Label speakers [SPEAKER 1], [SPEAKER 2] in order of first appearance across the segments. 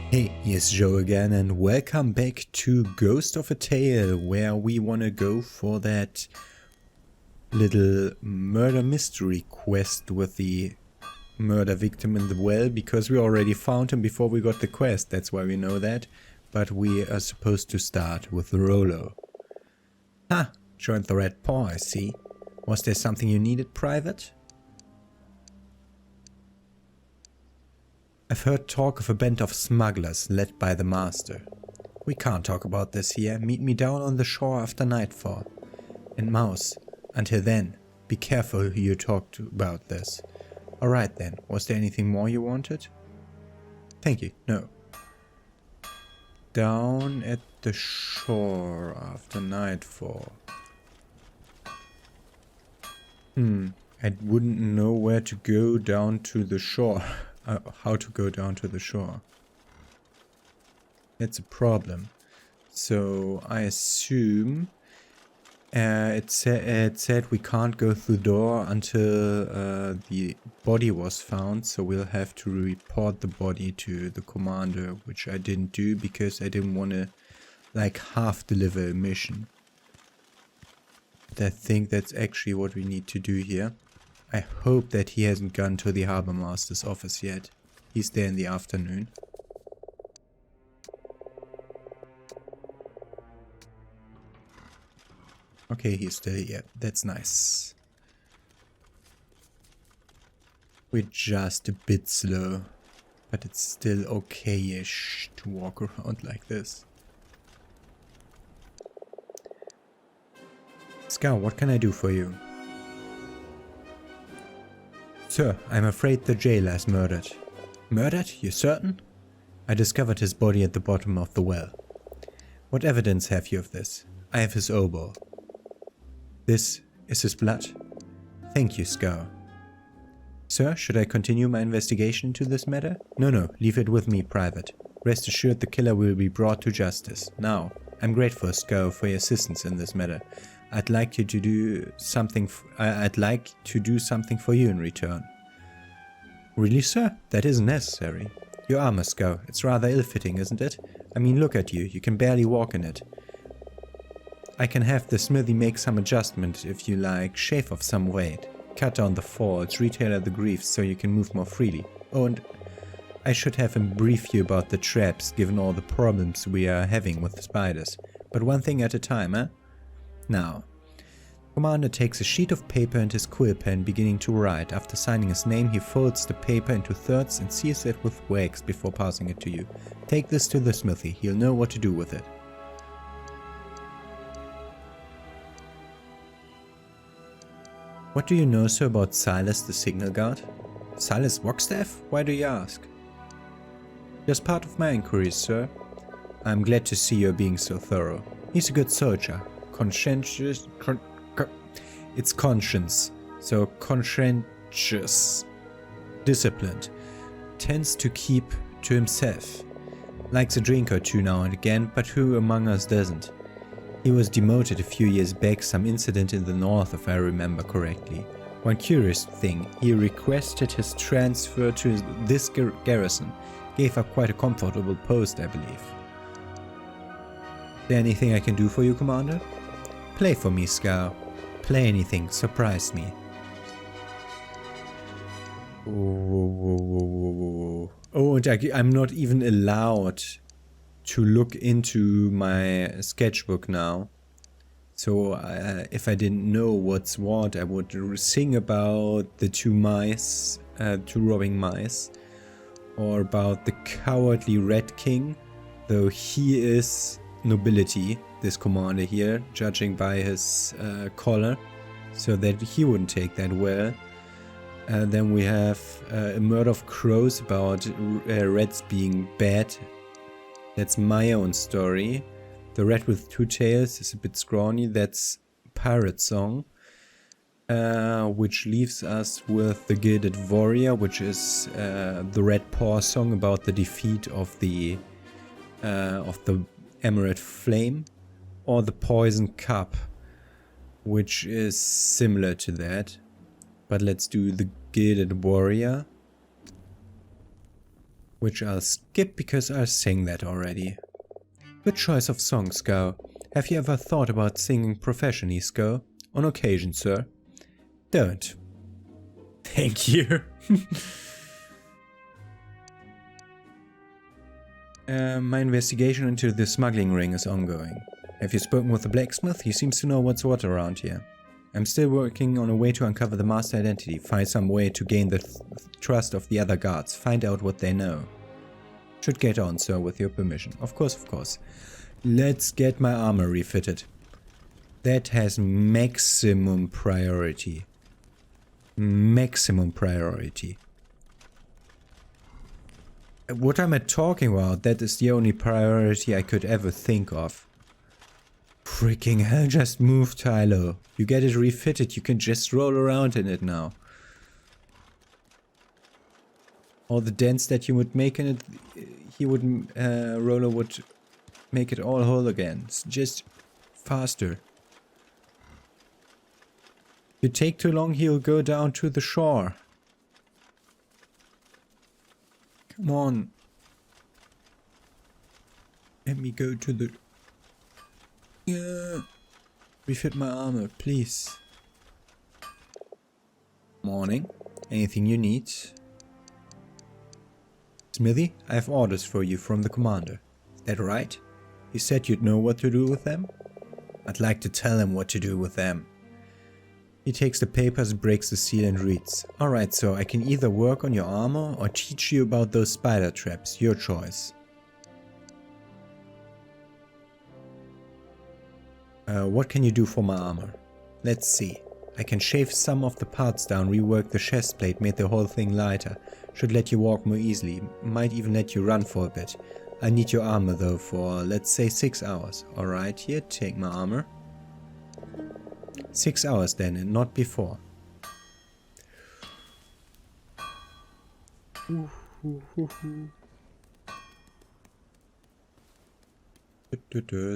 [SPEAKER 1] Hey, here's Joe again and welcome back to Ghost of a Tale, where we wanna go for that little murder mystery quest with the murder victim in the well, because we already found him before we got the quest, that's why we know that. But we are supposed to start with Rollo. Ha! Joined the Red Paw, I see. Was there something you needed, Private? I've heard talk of a band of smugglers led by the master. We can't talk about this here. Meet me down on the shore after nightfall. And Mouse, until then, be careful who you talk to about this. Alright then, was there anything more you wanted? Thank you, no. Down at the shore after nightfall. I wouldn't know where to go down to the shore. How to go down to the shore. That's a problem. So I assume it said we can't go through the door until the body was found, so we'll have to report the body to the commander, which I didn't do because I didn't want to like half deliver a mission. But I think that's actually what we need to do here. I hope that he hasn't gone to the Harbor Master's office yet. He's there in the afternoon. Okay, he's still here. That's nice. We're just a bit slow, but it's still okay-ish to walk around like this. Scout, what can I do for you? Sir, I'm afraid the jailer is murdered. Murdered? You certain? I discovered his body at the bottom of the well. What evidence have you of this? I have his oboe. This is his blood? Thank you, Scout. Sir, should I continue my investigation into this matter? No, leave it with me, Private. Rest assured the killer will be brought to justice. Now, I'm grateful, Scout, for your assistance in this matter. I'd like to do something for you in return. Really, sir? That isn't necessary. Your armor, Scout. It's rather ill-fitting, isn't it? I mean, look at you. You can barely walk in it. I can have the smithy make some adjustment if you like. Shave off some weight. Cut down the folds. Retailor the greaves so you can move more freely. Oh, and I should have him brief you about the traps, given all the problems we are having with the spiders. But one thing at a time, eh? Now, Commander takes a sheet of paper and his quill pen, beginning to write. After signing his name, he folds the paper into thirds and seals it with wax before passing it to you. Take this to the smithy. He'll know what to do with it. What do you know, sir, about Silas the signal guard? Silas Wagstaff? Why do you ask? Just part of my inquiries, sir. I'm glad to see you're being so thorough. He's a good soldier. Conscientious, it's conscience, so conscientious, disciplined, tends to keep to himself, likes a drink or two now and again, but who among us doesn't? He was demoted a few years back, some incident in the north if I remember correctly. One curious thing, he requested his transfer to this garrison, gave up quite a comfortable post I believe. Is there anything I can do for you, Commander? Play for me, Scout. Play anything, surprise me. Oh, and I'm not even allowed to look into my sketchbook now. So if I didn't know what's what, I would sing about the two robbing mice. Or about the cowardly Red King, though he is nobility, this commander here, judging by his collar, so that he wouldn't take that well. Then we have a murder of crows about reds being bad. That's my own story. The red with two tails is a bit scrawny. That's pirate song, which leaves us with the Gilded Warrior, which is the Red Paw song about the defeat of the Emerald Flame, or the Poison Cup, which is similar to that. But let's do the Gilded Warrior. which I'll skip because I sang that already. Good choice of song, Sko. Have you ever thought about singing professionally, Sko? On occasion, sir. Don't. Thank you. My investigation into the smuggling ring is ongoing. Have you spoken with the blacksmith? He seems to know what's what around here. I'm still working on a way to uncover the master identity, find some way to gain the trust of the other guards, find out what they know. Should get on, sir, with your permission. Of course, of course. Let's get my armor refitted. That has maximum priority. Maximum priority. What am I talking about? That is the only priority I could ever think of. Freaking hell, just move, Tilo. You get it refitted, you can just roll around in it now. All the dents that you would make in it, Roller would make it all whole again. It's just faster. If you take too long, he'll go down to the shore. Come on. Let me go to the... Yeah. Refit my armor, please. Morning. Anything you need? Smithy, I have orders for you from the commander. Is that right? You said you'd know what to do with them? I'd like to tell him what to do with them. He takes the papers, breaks the seal and reads. Alright, so I can either work on your armor or teach you about those spider traps. Your choice. What can you do for my armor? Let's see. I can shave some of the parts down, rework the chest plate, make the whole thing lighter. Should let you walk more easily. Might even let you run for a bit. I need your armor though for, let's say, 6 hours. Alright, here, take my armor. 6 hours then, and not before.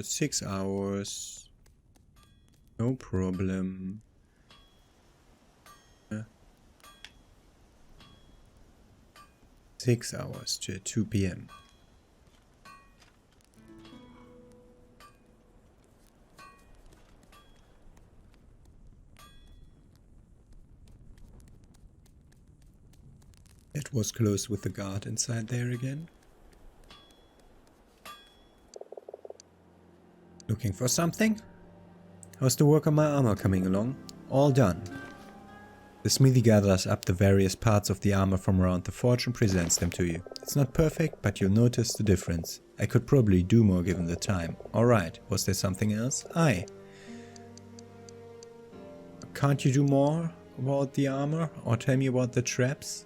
[SPEAKER 1] 6 hours. No problem. 6 hours to 2 PM. That was close with the guard inside there again. Looking for something? How's the work on my armor coming along? All done. The smithy gathers up the various parts of the armor from around the forge and presents them to you. It's not perfect, but you'll notice the difference. I could probably do more given the time. Alright, was there something else? Aye. Can't you do more about the armor? Or tell me about the traps?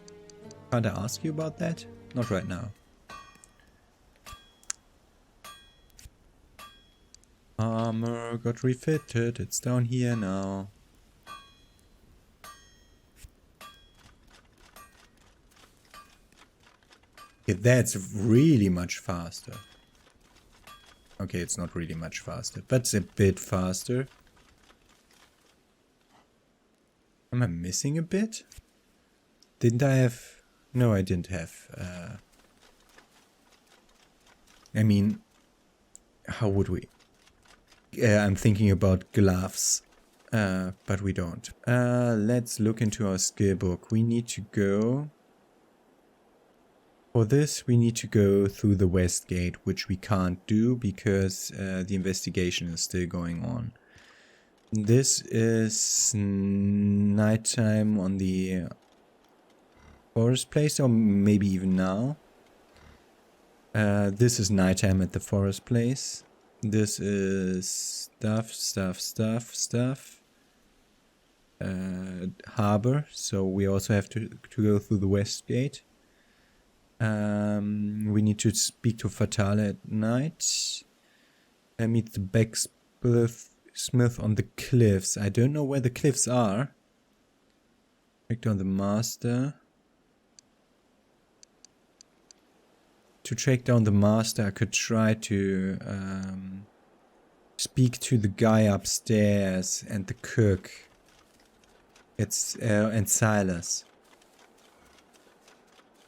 [SPEAKER 1] Can't I ask you about that? Not right now. Armor got refitted. It's down here now. Yeah, that's really much faster. Okay, it's not really much faster, but it's a bit faster. Am I missing a bit? Didn't I have... No, I didn't have... I mean... How would we... I'm thinking about gloves. But we don't. Let's look into our skill book. We need to go... For this, we need to go through the west gate, which we can't do because the investigation is still going on. This is nighttime on the forest place, or maybe even now. This is nighttime at the forest place. This is stuff. Harbor, so we also have to go through the west gate. We need to speak to Fatale at night. Meet the blacksmith on the cliffs. I don't know where the cliffs are. Check down the master. To track down the master, I could try to speak to the guy upstairs and the cook. It's and Silas.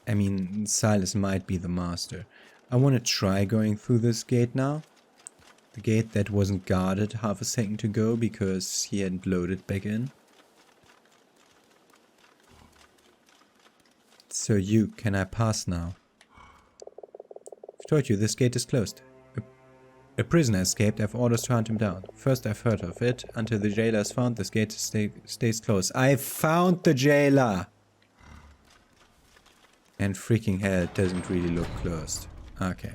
[SPEAKER 1] I mean, Silas might be the master. I want to try going through this gate now. The gate that wasn't guarded half a second ago because he hadn't loaded back in. So you, can I pass now? I've told you, this gate is closed. A prisoner escaped. I have orders to hunt him down. First I've heard of it. Until the jailer is found, this gate stays closed. I found the jailer! And freaking hell, it doesn't really look closed. Okay.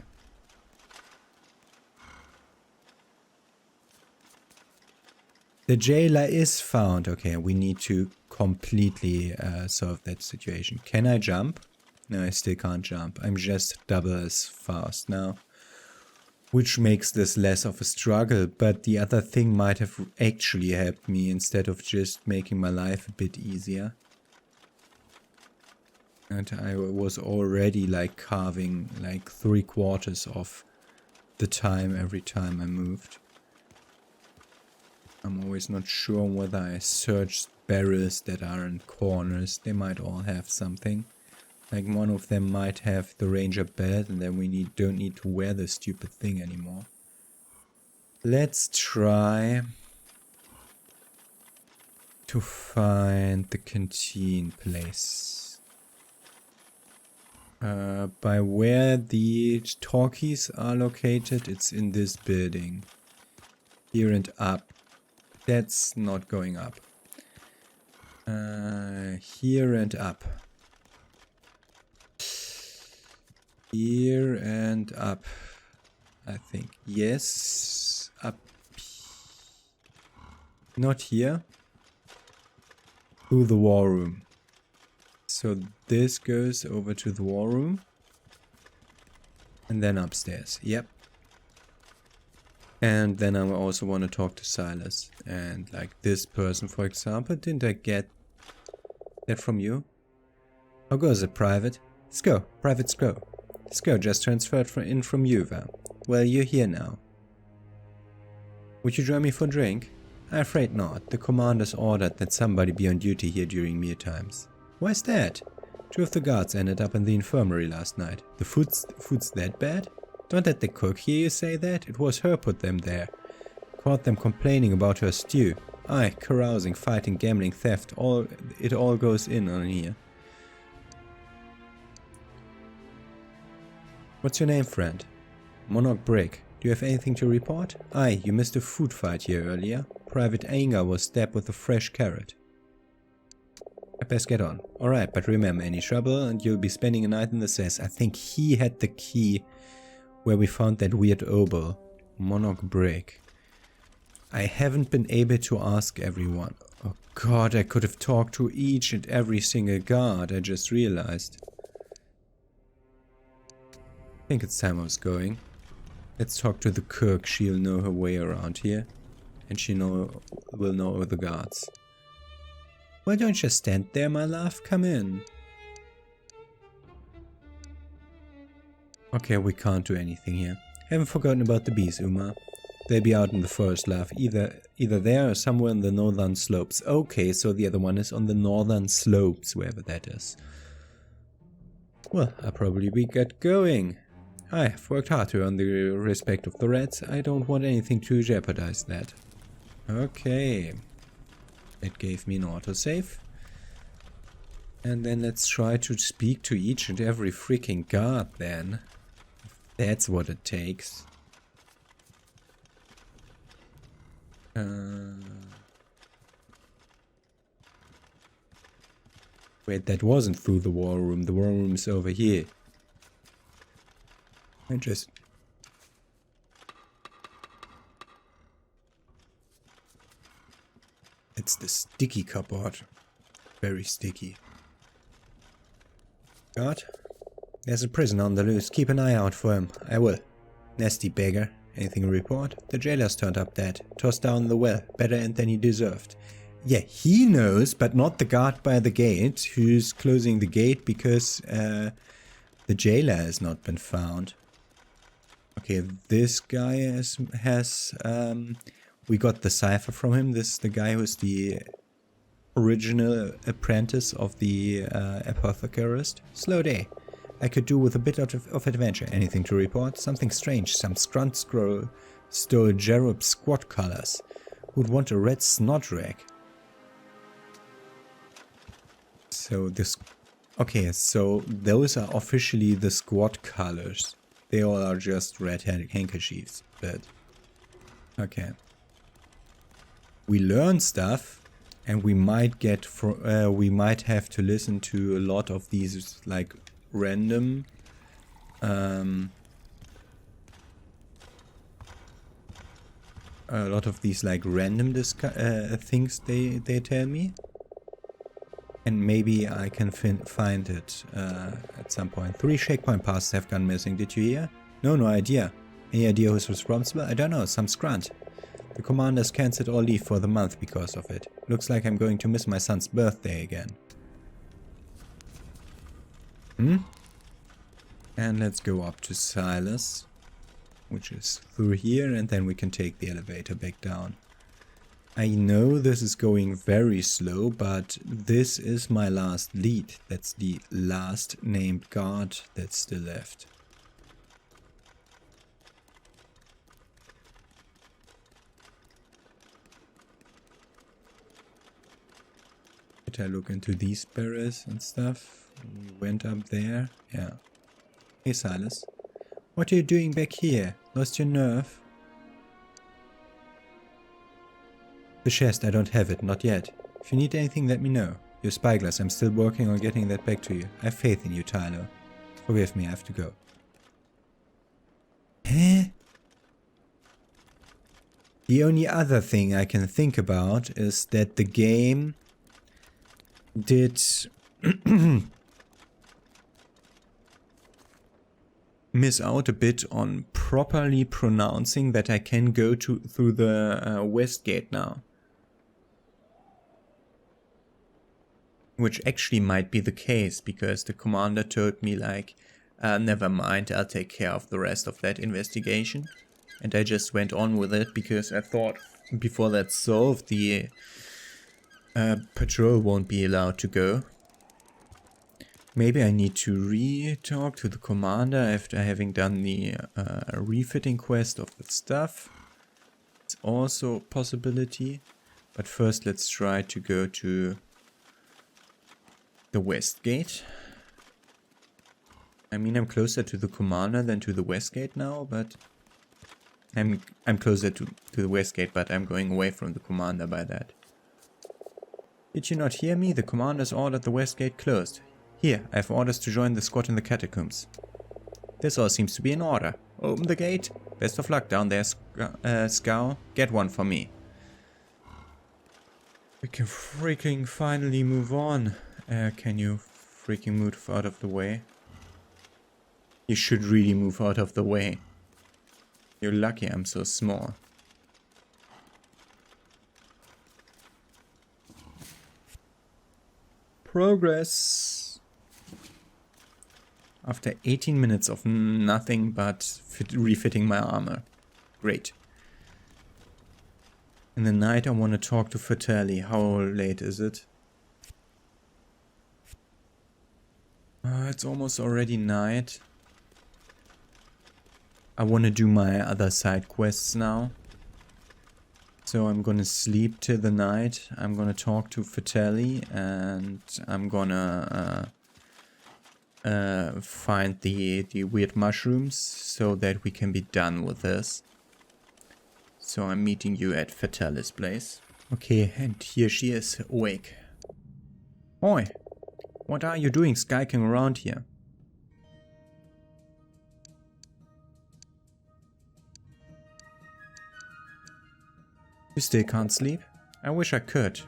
[SPEAKER 1] The jailer is found. Okay, we need to completely solve that situation. Can I jump? No, I still can't jump. I'm just double as fast now. Which makes this less of a struggle, but the other thing might have actually helped me instead of just making my life a bit easier. And I was already like carving like 3/4 of the time every time I moved. I'm always not sure whether I searched barrels that are in corners. They might all have something. Like one of them might have the ranger belt and then we don't need to wear this stupid thing anymore. Let's try to find the canteen place. By where the talkies are located, it's in this building. Here and up. That's not going up. Here and up. Here and up. I think. Yes. Up. Not here. To the war room. So this goes over to the war room. And then upstairs. Yep. And then I also want to talk to Silas. And like this person, for example. Didn't I get that from you? How goes it, Private? Let's go. Private's go. Let's go. Just transferred in from Yuva. Well, you're here now. Would you join me for a drink? I'm afraid not. The commander's ordered that somebody be on duty here during mealtimes. Why's that? 2 of the guards ended up in the infirmary last night. The food's that bad? Don't let the cook hear you say that. It was her put them there. Caught them complaining about her stew. Aye, carousing, fighting, gambling, theft. It all goes in on here. What's your name, friend? Monarch Brick. Do you have anything to report? Aye, you missed a food fight here earlier. Private Anger was stabbed with a fresh carrot. I best get on. Alright, but remember, any trouble and you'll be spending a night in the cess. I think he had the key where we found that weird oboe. Monarch Brick. I haven't been able to ask everyone. Oh god, I could have talked to each and every single guard, I just realized. I think it's time I was going. Let's talk to the cook, she'll know her way around here. And she will know the guards. Why don't you just stand there, my love? Come in. Okay, we can't do anything here. Haven't forgotten about the bees, Uma. They'll be out in the forest, love. Either there or somewhere in the northern slopes. Okay, so the other one is on the northern slopes, wherever that is. Well, I'll probably get going. I've worked hard to earn the respect of the rats. I don't want anything to jeopardize that. Okay. It gave me an autosave. And then let's try to speak to each and every freaking guard then. That's what it takes. Wait, that wasn't through the war room. The war room's over here. I just... It's the sticky cupboard. Very sticky. Guard? There's a prisoner on the loose. Keep an eye out for him. I will. Nasty beggar. Anything to report? The jailer's turned up dead. Tossed down the well. Better end than he deserved. Yeah, he knows, but not the guard by the gate, who's closing the gate because the jailer has not been found. Okay, this guy has we got the cipher from him. This is the guy who's the original apprentice of the apothecarist. Slow day. I could do with a bit of adventure. Anything to report? Something strange. Some scrunt scroll stole Jerub's squad colors. Who'd want a red snot rag? So this... Okay, so those are officially the squad colors. They all are just red handkerchiefs, but... Okay. We learn stuff, and we might get we might have to listen to a lot of these like random things they tell me, and maybe I can find it at some point. 3 checkpoint passes have gone missing. Did you hear? No idea. Any idea who's responsible? I don't know. Some scrunt. The commanders cancelled all leave for the month because of it. Looks like I'm going to miss my son's birthday again. And let's go up to Silas, which is through here, and then we can take the elevator back down. I know this is going very slow, but this is my last lead. That's the last named guard that's still left. Did I look into these barrels and stuff? We went up there. Yeah. Hey Silas. What are you doing back here? Lost your nerve? The chest, I don't have it, not yet. If you need anything, let me know. Your spyglass, I'm still working on getting that back to you. I have faith in you, Tilo. Forgive me, I have to go. Huh? The only other thing I can think about is that the game did miss out a bit on properly pronouncing that I can go through the west gate now. Which actually might be the case, because the commander told me like, never mind, I'll take care of the rest of that investigation. And I just went on with it because I thought before that's solved, the patrol won't be allowed to go. Maybe I need to re-talk to the commander after having done the refitting quest of the stuff. It's also a possibility. But first let's try to go to the west gate. I mean, I'm closer to the commander than to the west gate now, but I'm closer to the west gate, but I'm going away from the commander by that. Did you not hear me? The commander's ordered the west gate closed. Here, I have orders to join the squad in the catacombs. This all seems to be in order. Open the gate. Best of luck down there, Scow. Get one for me. We can freaking finally move on. Can you freaking move out of the way? You should really move out of the way. You're lucky I'm so small. Progress. After 18 minutes of nothing but refitting my armor. Great. In the night I want to talk to Fatale. How late is it? It's almost already night. I want to do my other side quests now. So I'm gonna sleep till the night. I'm gonna talk to Fatale, and I'm gonna find the weird mushrooms so that we can be done with this. So I'm meeting you at Fatale's place. Okay, and here she is, awake. Oi! What are you doing skulking around here? You still can't sleep? I wish I could.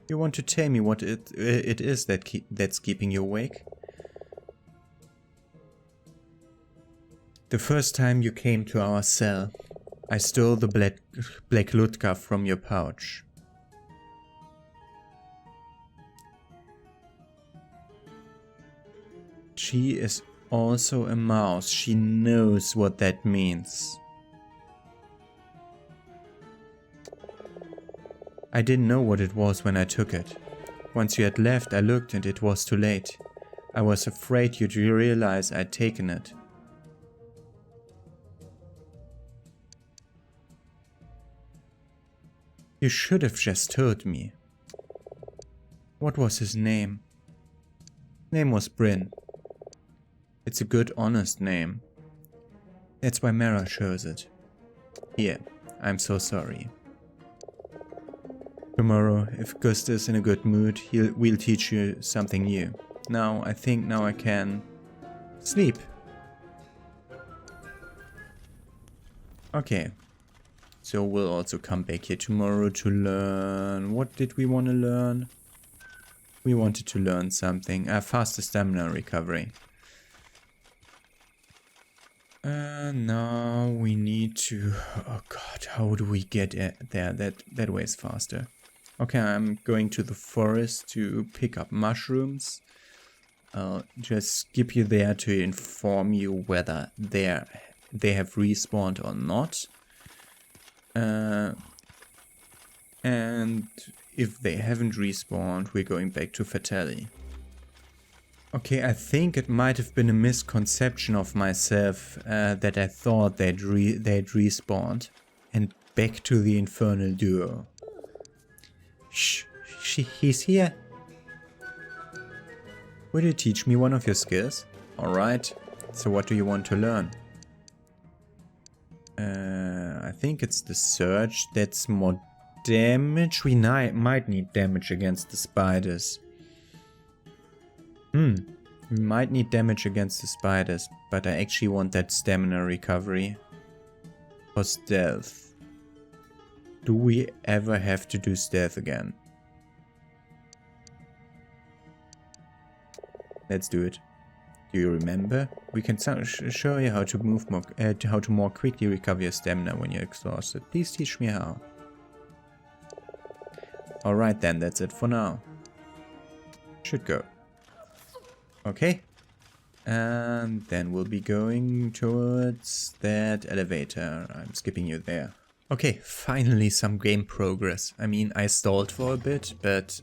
[SPEAKER 1] You want to tell me what it is that's keeping you awake? The first time you came to our cell, I stole the black Lutka from your pouch. She is also a mouse. She knows what that means. I didn't know what it was when I took it. Once you had left, I looked and it was too late. I was afraid you'd realize I'd taken it. You should have just told me. What was his name? Name was Bryn. It's a good, honest name. That's why Merra chose it. Here, I'm so sorry. Tomorrow, if Gust is in a good mood, we'll teach you something new. Now, I think now I can sleep. Okay. So we'll also come back here tomorrow to learn... What did we want to learn? We wanted to learn something. Faster stamina recovery. Now we need to... Oh god, how do we get there? That way is faster. Okay, I'm going to the forest to pick up mushrooms. I'll just skip you there to inform you whether they have respawned or not. And if they haven't respawned, we're going back to Fatale. Okay, I think it might have been a misconception of myself that I thought they'd respawned. And back to the infernal duo. Shh, he's here. Will you teach me one of your skills? Alright, so what do you want to learn? I think it's the surge. That's more damage. We might need damage against the spiders. We might need damage against the spiders, but I actually want that stamina recovery. For stealth. Do we ever have to do stealth again? Let's do it. Do you remember? We can show you how to move more, how to more quickly recover your stamina when you're exhausted. Please teach me how. Alright then, that's it for now. Should go. Okay. And then we'll be going towards that elevator. I'm skipping you there. Okay, finally some game progress. I mean, I stalled for a bit, but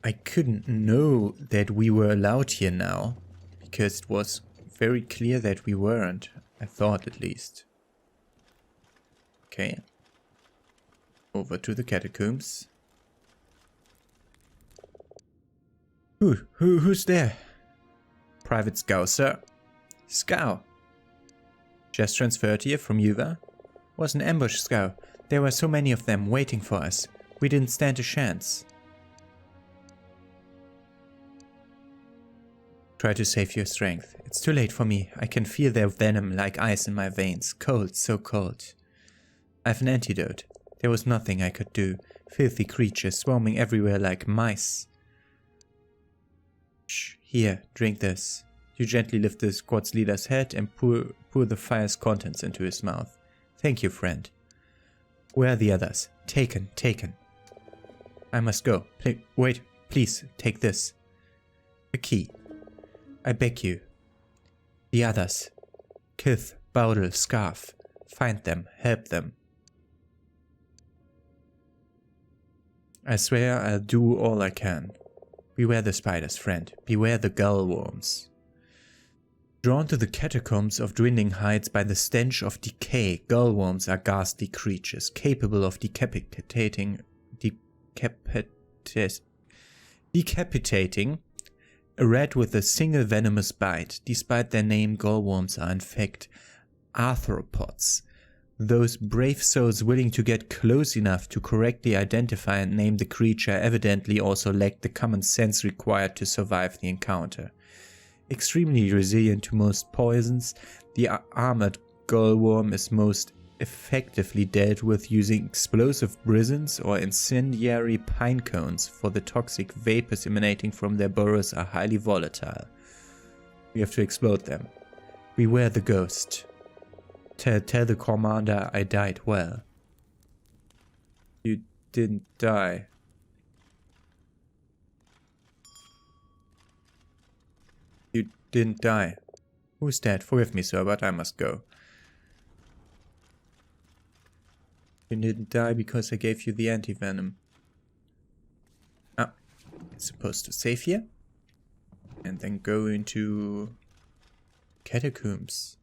[SPEAKER 1] I couldn't know that we were allowed here now, because it was very clear that we weren't. I thought, at least. Okay. Over to the catacombs. Who's there? Private Scow, sir. Scow. Just transferred here from Yuva. Was an ambush, Scow. There were so many of them waiting for us. We didn't stand a chance. Try to save your strength. It's too late for me. I can feel their venom like ice in my veins. Cold, so cold. I have an antidote. There was nothing I could do. Filthy creatures swarming everywhere like mice. Shh, here, drink this. You gently lift the squad's leader's head and pour the fire's contents into his mouth. Thank you, friend. Where are the others? Taken. I must go. Wait, please, take this. A key. I beg you. The others. Kith, Bowdle, Scarf. Find them, help them. I swear I'll do all I can. Beware the spiders, friend. Beware the gullworms. Drawn to the catacombs of Dwindling Heights by the stench of decay, gullworms are ghastly creatures capable of decapitating a rat with a single venomous bite. Despite their name, gullworms are in fact arthropods. Those brave souls willing to get close enough to correctly identify and name the creature evidently also lacked the common sense required to survive the encounter. Extremely resilient to most poisons, the armored gullworm is most effectively dealt with using explosive brisons or incendiary pine cones, for the toxic vapors emanating from their burrows are highly volatile. We have to explode them. Beware the ghost. Tell the commander I died well. You didn't die. You didn't die. Who's that? Forgive me, sir, but I must go. You didn't die because I gave you the anti-venom. Ah, supposed to save here. And then go into Catacombs.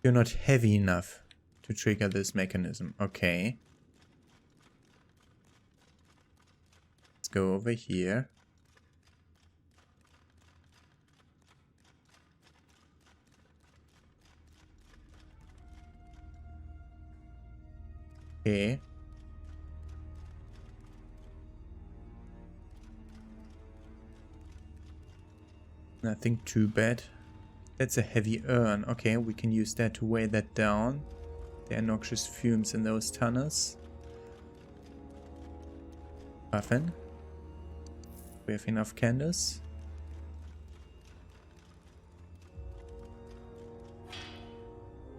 [SPEAKER 1] You're not heavy enough to trigger this mechanism. Okay. Let's go over here. Okay. Nothing too bad. That's a heavy urn. Okay, we can use that to weigh that down. There are noxious fumes in those tunnels. Muffin. We have enough candles.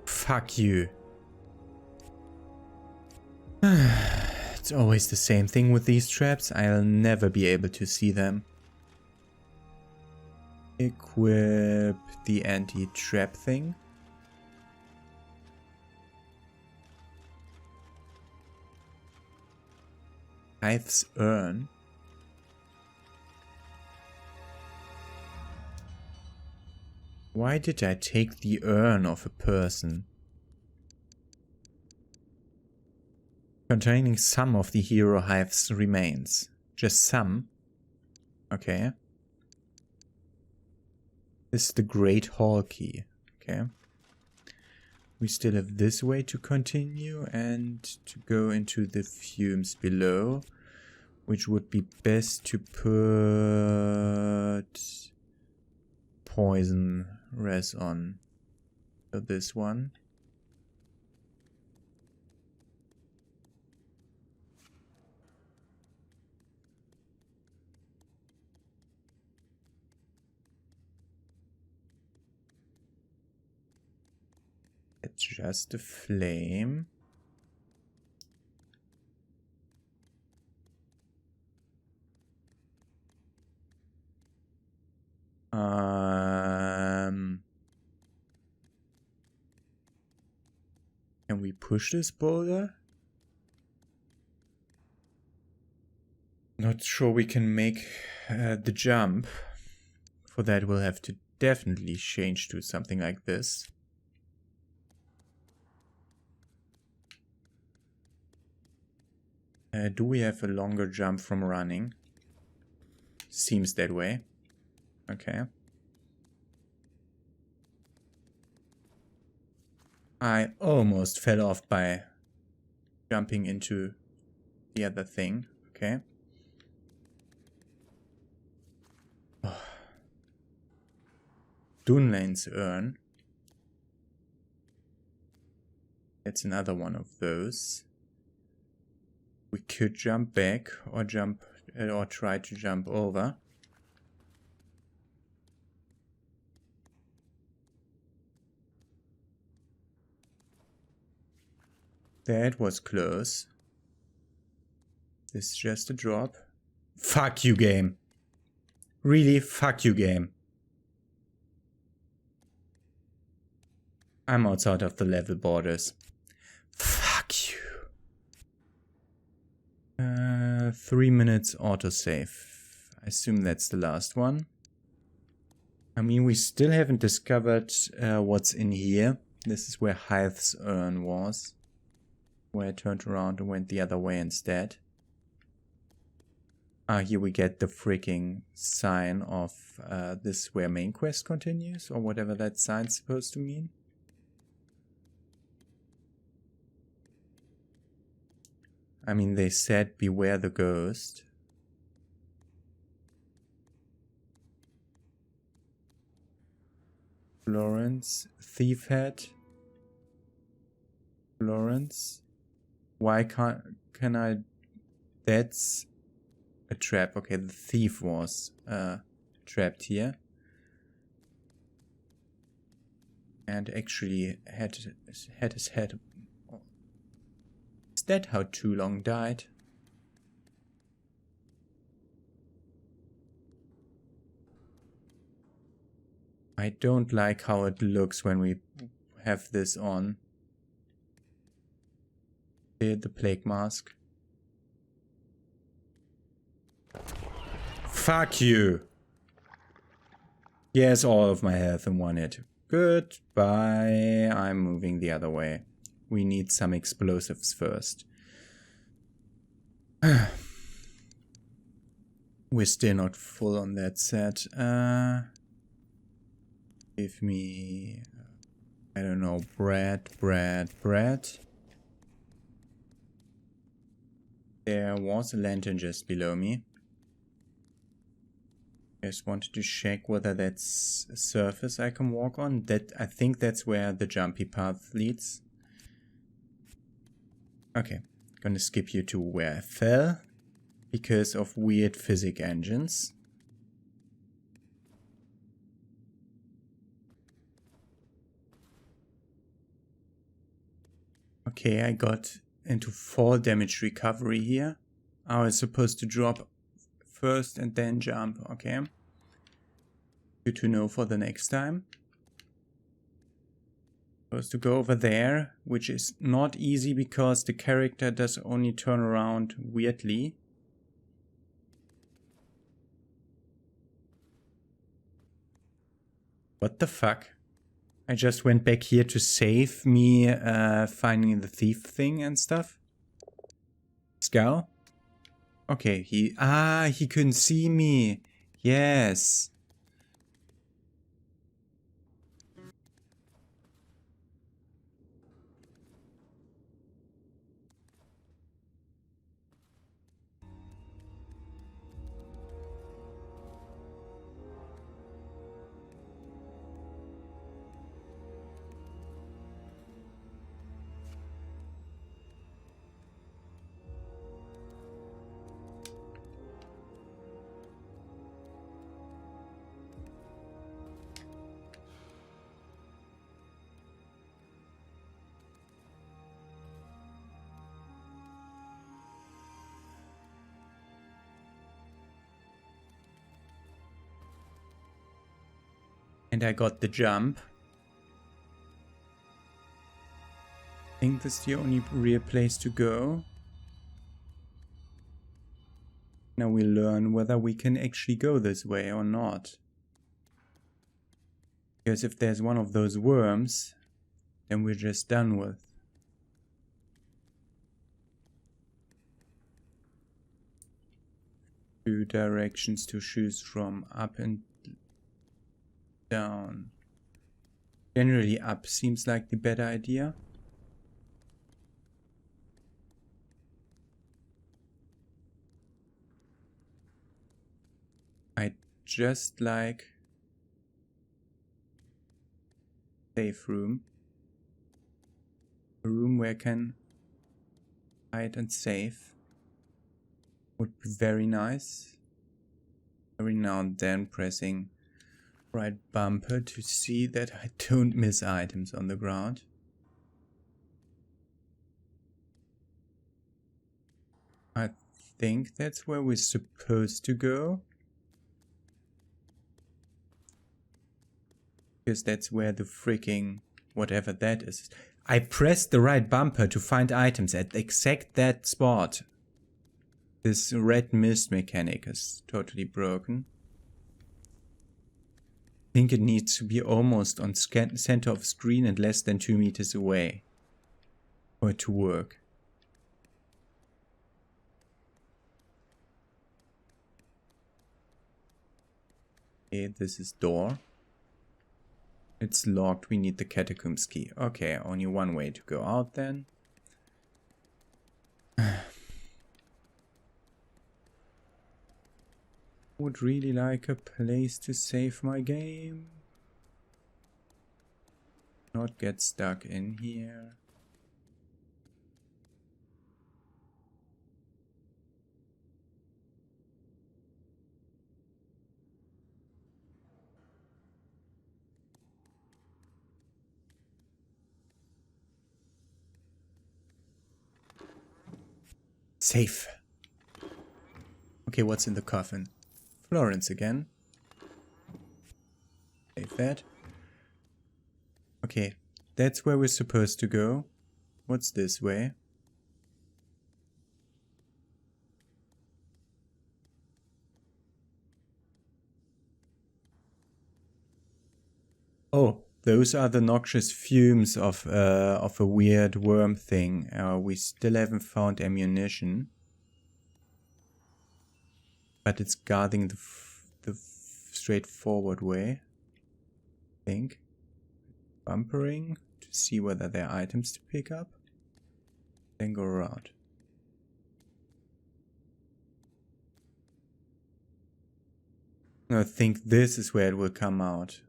[SPEAKER 1] Fuck you. It's always the same thing with these traps. I'll never be able to see them. Equip the anti-trap thing. Hive's urn. Why did I take the urn of a person? Containing some of the hero hive's remains. Just some? Okay. This is the Great Hall key. Okay. We still have this way to continue and to go into the fumes below, which would be best to put poison res on. So this one. It's just a flame. Can we push this boulder? Not sure we can make the jump. For that we'll have to definitely change to something like this. Do we have a longer jump from running? Seems that way. Okay. I almost fell off by jumping into the other thing. Okay. Oh. Dunlane's urn. That's another one of those. We could jump back or try to jump over. That was close. This is just a drop. Fuck you, game. Really, fuck you, game. I'm outside of the level borders. Fuck you. 3 minutes autosave. I assume that's the last one. I mean, we still haven't discovered what's in here. This is where Hive's urn was. Where I turned around and went the other way instead. Ah, here we get the freaking sign of this is where main quest continues, or whatever that sign's supposed to mean. I mean, they said beware the ghost. Florence, thief head. Florence. Why can I? That's a trap. Okay, the thief was trapped here. And actually had his head. Is that how Too Long died? I don't like how it looks when we have this on. The plague mask. Fuck you! Yes, all of my health in one hit. Goodbye. I'm moving the other way. We need some explosives first. We're still not full on that set. Give me... I don't know, bread. There was a lantern just below me. Just wanted to check whether that's a surface I can walk on. I think that's where the jumpy path leads. Okay, gonna skip you to where I fell because of weird physics engines. Okay, I got into fall damage recovery here. I was supposed to drop first and then jump. Okay. Good to know for the next time. Supposed to go over there, which is not easy because the character does only turn around weirdly. What the fuck? I just went back here to save me finding the thief thing and stuff. Scowl? Okay, he couldn't see me. Yes. And I got the jump. I think this is the only real place to go. Now we learn whether we can actually go this way or not. Because if there's one of those worms, then we're just done with. Two directions to choose from, up and down. Generally up seems like the better idea. I just like safe room. A room where I can hide and save. Would be very nice. Every now and then pressing right bumper to see that I don't miss items on the ground. I think that's where we're supposed to go. Because that's where the freaking whatever that is. I pressed the right bumper to find items at exact that spot. This red mist mechanic is totally broken. I think it needs to be almost on center of screen and less than 2 meters away for it to work. Okay, this is door. It's locked. We need the Catacombs Key. Okay, only one way to go out then. Would really like a place to save my game. Not get stuck in here. Safe. Okay, what's in the coffin? Florence again. Save that. Okay, that's where we're supposed to go. What's this way? Oh, those are the noxious fumes of a weird worm thing. We still haven't found ammunition. But it's guarding the straightforward way, I think. Bumpering to see whether there are items to pick up. Then go around. I think this is where it will come out.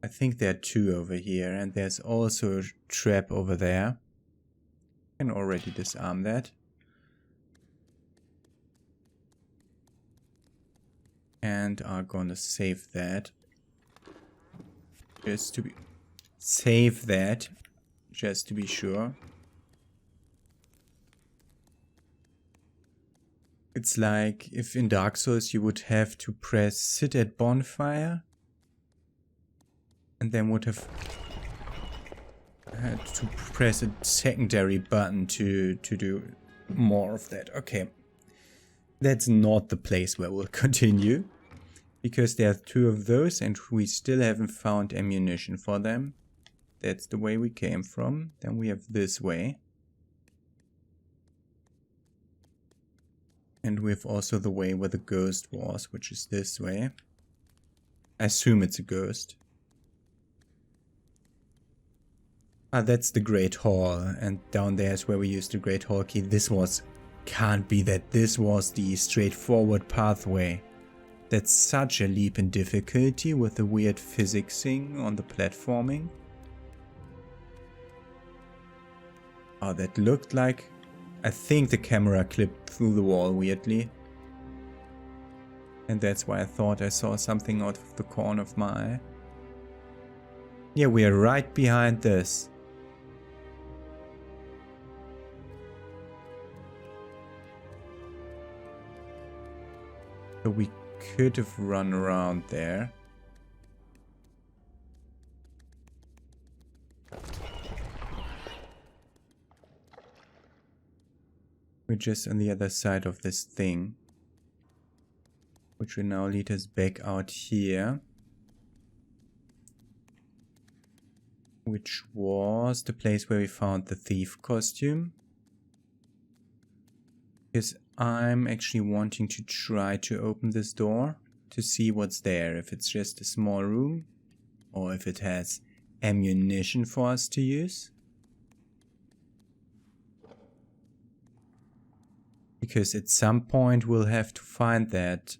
[SPEAKER 1] I think there are two over here, and there's also a trap over there. Can already disarm that. And are gonna save that. Just to be... Save that. Just to be sure. It's like if in Dark Souls you would have to press sit at bonfire. And then would have had to press a secondary button to do more of that. Okay. That's not the place where we'll continue. Because there are two of those and we still haven't found ammunition for them. That's the way we came from. Then we have this way. And we have also the way where the ghost was, which is this way. I assume it's a ghost. Ah, that's the Great Hall. And down there is where we used the Great Hall key. This was... Can't be that this was the straightforward pathway. That's such a leap in difficulty with the weird physics thing on the platforming. Oh, that looked like... I think the camera clipped through the wall weirdly. And that's why I thought I saw something out of the corner of my eye. Yeah, we are right behind this. So we could have run around there. We're just on the other side of this thing. Which will now lead us back out here. Which was the place where we found the thief costume. Because I'm actually wanting to try to open this door to see what's there. If it's just a small room or if it has ammunition for us to use. Because at some point we'll have to find that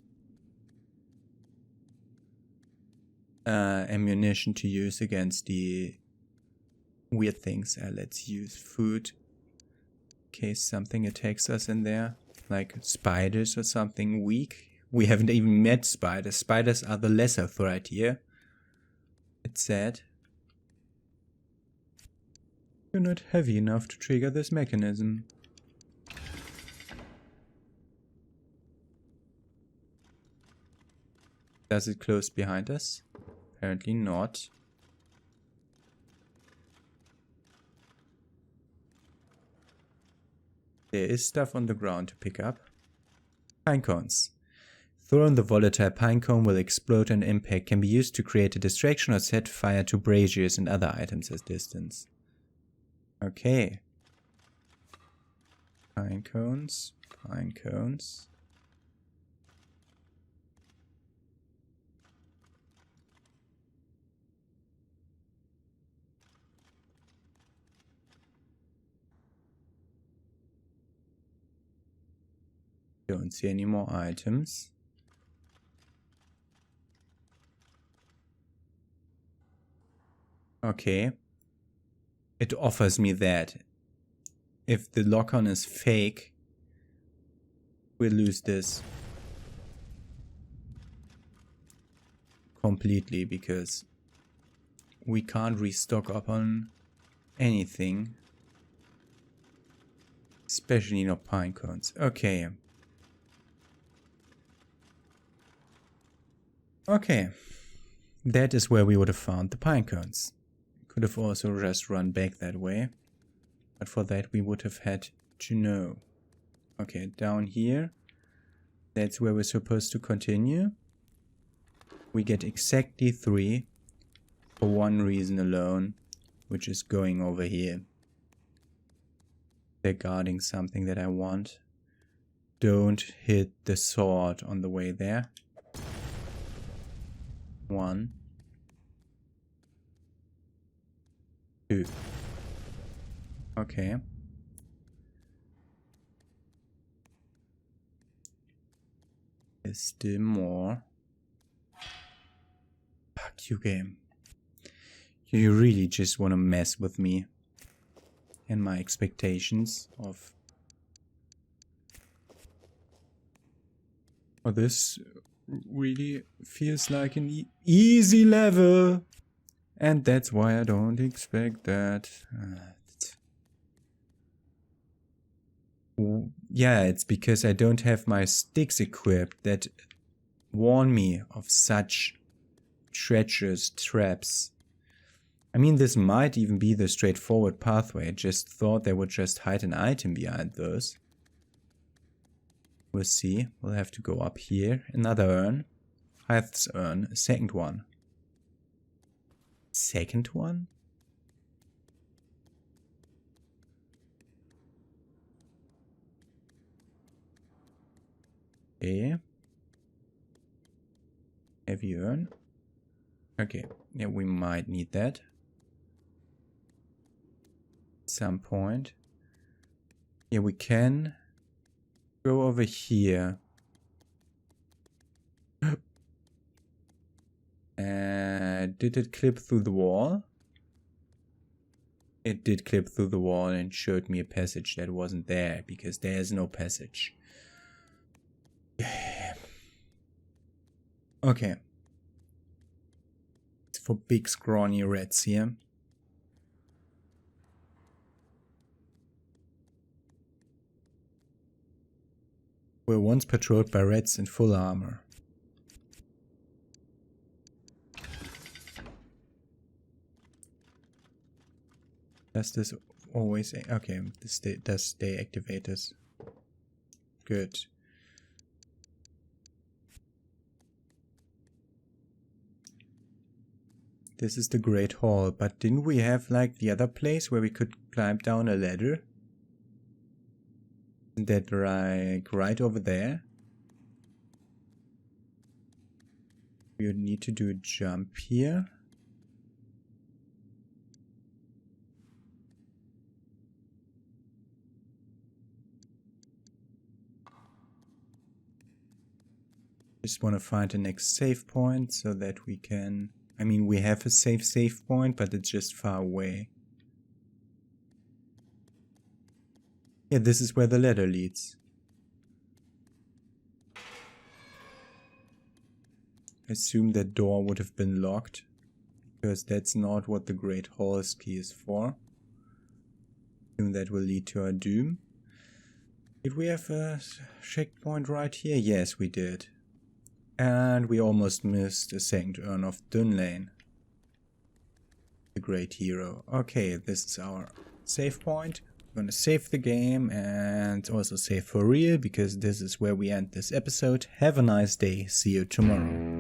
[SPEAKER 1] ammunition to use against the weird things. Let's use food in case something attacks us in there. Like spiders or something weak. We haven't even met spiders. Spiders are the lesser threat here. It's sad. You're not heavy enough to trigger this mechanism. Does it close behind us? Apparently not. There is stuff on the ground to pick up. Pine cones. Thrown, the volatile pine cone will explode on impact. Can be used to create a distraction or set fire to braziers and other items at distance. Okay. Pine cones. Pine cones. Don't see any more items. Okay. It offers me that. If the lock-on is fake, we'll lose this completely because we can't restock up on anything. Especially not pine cones. Okay. Okay. That is where we would have found the pine cones. Could have also just run back that way. But for that we would have had to know. Okay, down here. That's where we're supposed to continue. We get exactly 3 for one reason alone, which is going over here. They're guarding something that I want. Don't hit the sword on the way there. 1, 2. Okay. There's still more. Fuck you, game. You really just want to mess with me and my expectations of... Oh, this really feels like an easy level. And that's why I don't expect that. Yeah, it's because I don't have my sticks equipped that warn me of such treacherous traps. I mean, this might even be the straightforward pathway. I just thought they would just hide an item behind those. We'll see. We'll have to go up here. Another urn. Hythe's urn. A second one. Second one? Okay. Heavy urn. Okay. Yeah, we might need that. At some point. Yeah, we can go over here. Did it clip through the wall? It did clip through the wall and showed me a passage that wasn't there, because there is no passage. Okay. It's for big scrawny rats here. Were once patrolled by rats in full armor. Does this always... Okay, this does stay activated. Good. This is the Great Hall, but didn't we have like the other place where we could climb down a ladder? Isn't that like right over there? We would need to do a jump here. Just want to find the next save point so that we can... I mean, we have a save point, but it's just far away. Yeah, this is where the ladder leads. I assume that door would have been locked, because that's not what the Great Hall's key is for. I assume that will lead to our doom. Did we have a checkpoint right here? Yes, we did. And we almost missed a second urn of Dunlane, the great hero. Okay, this is our save point. We're gonna save the game and also save for real, because this is where we end this episode. Have a nice day. See you tomorrow.